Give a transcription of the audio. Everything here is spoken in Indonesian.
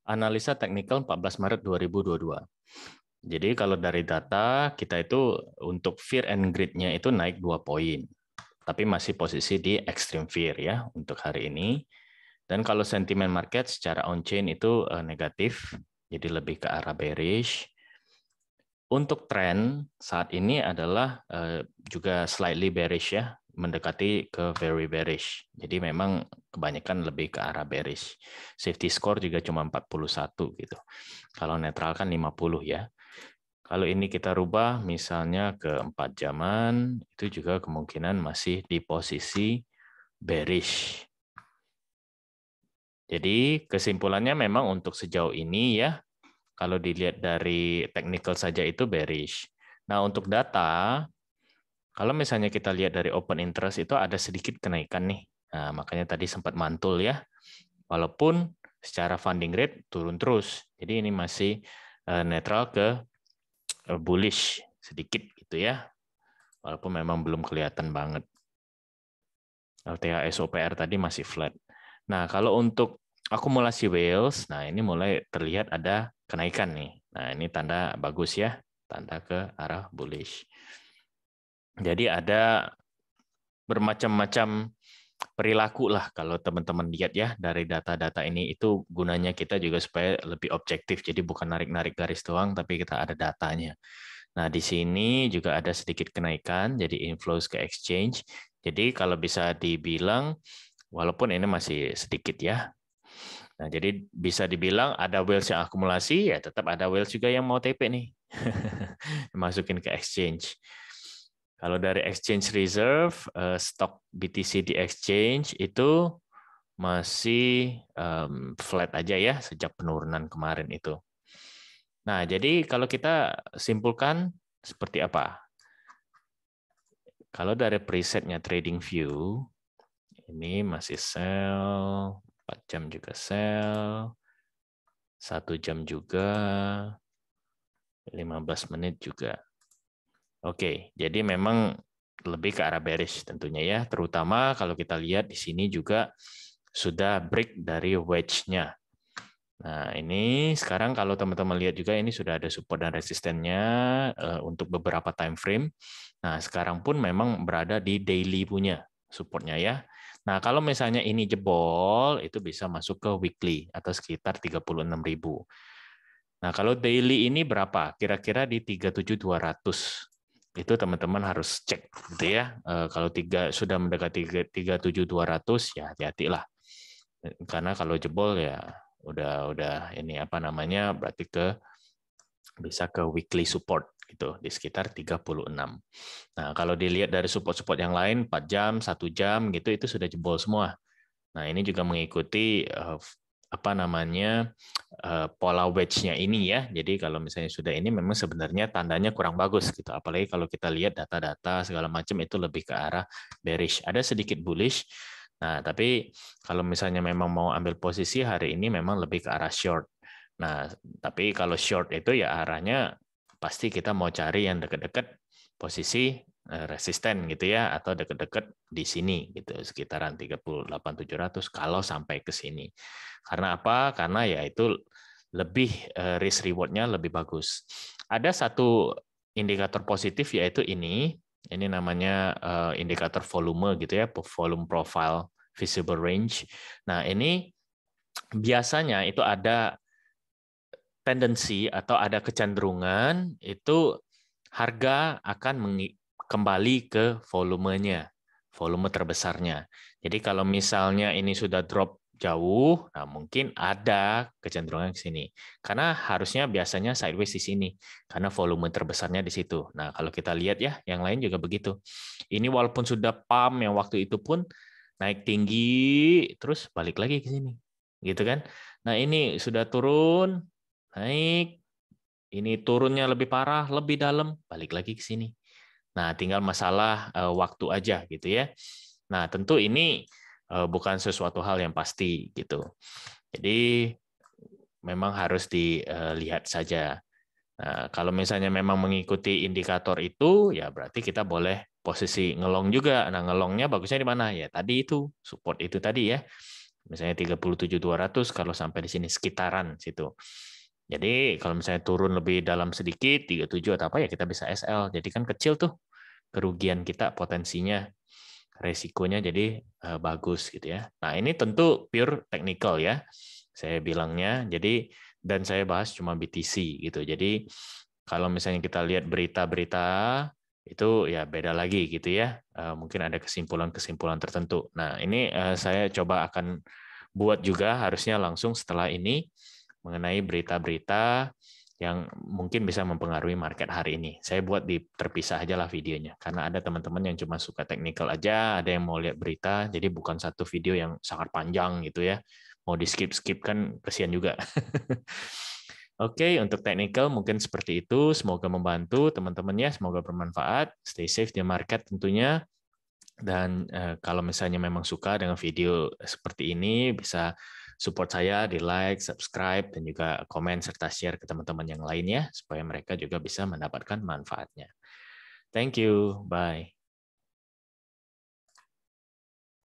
Analisa teknikal 14 Maret 2022. Jadi kalau dari data kita itu untuk fear and greed-nya itu naik 2 poin. Tapi masih posisi di extreme fear ya untuk hari ini. Dan kalau sentimen market secara on-chain itu negatif, jadi lebih ke arah bearish. Untuk tren saat ini adalah juga slightly bearish ya, mendekati ke very bearish. Jadi memang kebanyakan lebih ke arah bearish. Safety score juga cuma 41 gitu. Kalau netral kan 50 ya. Kalau ini kita rubah misalnya ke 4 jaman, itu juga kemungkinan masih di posisi bearish. Jadi kesimpulannya memang untuk sejauh ini ya, kalau dilihat dari technical saja itu bearish. Nah, untuk data, kalau misalnya kita lihat dari open interest itu ada sedikit kenaikan nih. Nah, makanya tadi sempat mantul ya. Walaupun secara funding rate turun terus. Jadi ini masih netral ke bullish sedikit gitu ya. Walaupun memang belum kelihatan banget. LTH SOPR tadi masih flat. Nah, kalau untuk akumulasi whales, nah ini mulai terlihat ada kenaikan nih. Nah, ini tanda bagus ya, tanda ke arah bullish. Jadi ada bermacam-macam perilaku lah kalau teman-teman lihat ya dari data-data ini, itu gunanya kita juga supaya lebih objektif. Jadi bukan narik-narik garis doang, tapi kita ada datanya. Nah, di sini juga ada sedikit kenaikan, jadi inflows ke exchange. Jadi kalau bisa dibilang, walaupun ini masih sedikit ya. Nah, jadi bisa dibilang ada whales yang akumulasi, ya tetap ada whales juga yang mau TP nih. Masukin ke exchange. Kalau dari exchange reserve, stok BTC di exchange itu masih flat aja ya sejak penurunan kemarin itu. Nah, jadi kalau kita simpulkan seperti apa? Kalau dari presetnya TradingView, ini masih sell, 4 jam juga sell, 1 jam juga, 15 menit juga. Oke, jadi memang lebih ke arah bearish tentunya ya, terutama kalau kita lihat di sini juga sudah break dari wedge-nya. Nah, ini sekarang kalau teman-teman lihat juga ini sudah ada support dan resistennya untuk beberapa time frame. Nah, sekarang pun memang berada di daily punya supportnya ya. Nah, kalau misalnya ini jebol, itu bisa masuk ke weekly atau sekitar 36.000. Nah, kalau daily ini berapa? Kira-kira di 37.200. Itu teman-teman harus cek gitu ya. Kalau sudah mendekati 37.200 ya hati-hatilah. Karena kalau jebol ya udah ini apa namanya, berarti bisa ke weekly support gitu di sekitar 36. Nah, kalau dilihat dari support-support yang lain 4 jam, 1 jam gitu itu sudah jebol semua. Nah, ini juga mengikuti apa namanya pola wedge-nya ini ya. Jadi kalau misalnya sudah ini memang sebenarnya tandanya kurang bagus gitu. Apalagi kalau kita lihat data-data segala macam itu lebih ke arah bearish. Ada sedikit bullish. Nah, tapi kalau misalnya memang mau ambil posisi hari ini memang lebih ke arah short. Nah, tapi kalau short itu ya arahnya pasti kita mau cari yang dekat-dekat posisi resisten gitu ya, atau dekat-dekat di sini gitu sekitaran 38.700 kalau sampai ke sini. Karena apa? Karena ya itu lebih risk reward-nya lebih bagus. Ada satu indikator positif yaitu ini namanya indikator volume gitu ya, volume profile visible range. Nah, ini biasanya itu ada tendensi atau ada kecenderungan itu harga akan kembali ke volumenya, volume terbesarnya. Jadi kalau misalnya ini sudah drop jauh, nah mungkin ada kecenderungan ke sini. Karena harusnya biasanya sideways di sini, karena volume terbesarnya di situ. Nah, kalau kita lihat ya, yang lain juga begitu. Ini walaupun sudah pump yang waktu itu pun naik tinggi, terus balik lagi ke sini. Gitu kan? Nah, ini sudah turun, naik, ini turunnya lebih parah, lebih dalam, balik lagi ke sini. Nah, tinggal masalah waktu aja gitu ya. Nah, tentu ini bukan sesuatu hal yang pasti gitu. Jadi memang harus dilihat saja. Nah, kalau misalnya memang mengikuti indikator itu, ya berarti kita boleh posisi ngelong juga. Nah, ngelongnya bagusnya di mana? Ya tadi itu, support itu tadi ya. Misalnya 37.200 kalau sampai di sini sekitaran situ. Jadi kalau misalnya turun lebih dalam sedikit 37 atau apa ya kita bisa SL. Jadi kan kecil tuh kerugian kita potensinya, resikonya jadi bagus gitu ya. Nah, ini tentu pure technical ya. Saya bilangnya. Jadi dan saya bahas cuma BTC gitu. Jadi kalau misalnya kita lihat berita-berita itu ya beda lagi gitu ya. Mungkin ada kesimpulan-kesimpulan tertentu. Nah, ini saya coba akan buat juga harusnya langsung setelah ini mengenai berita-berita yang mungkin bisa mempengaruhi market hari ini. Saya buat terpisah aja lah videonya, karena ada teman-teman yang cuma suka technical aja, ada yang mau lihat berita, jadi bukan satu video yang sangat panjang gitu ya. Mau di skip-skip kan kesian juga. Oke, untuk technical mungkin seperti itu. Semoga membantu teman-temannya, semoga bermanfaat. Stay safe di market tentunya. Dan kalau misalnya memang suka dengan video seperti ini, bisa support saya di like, subscribe, dan juga komen serta share ke teman-teman yang lainnya supaya mereka juga bisa mendapatkan manfaatnya. Thank you. Bye.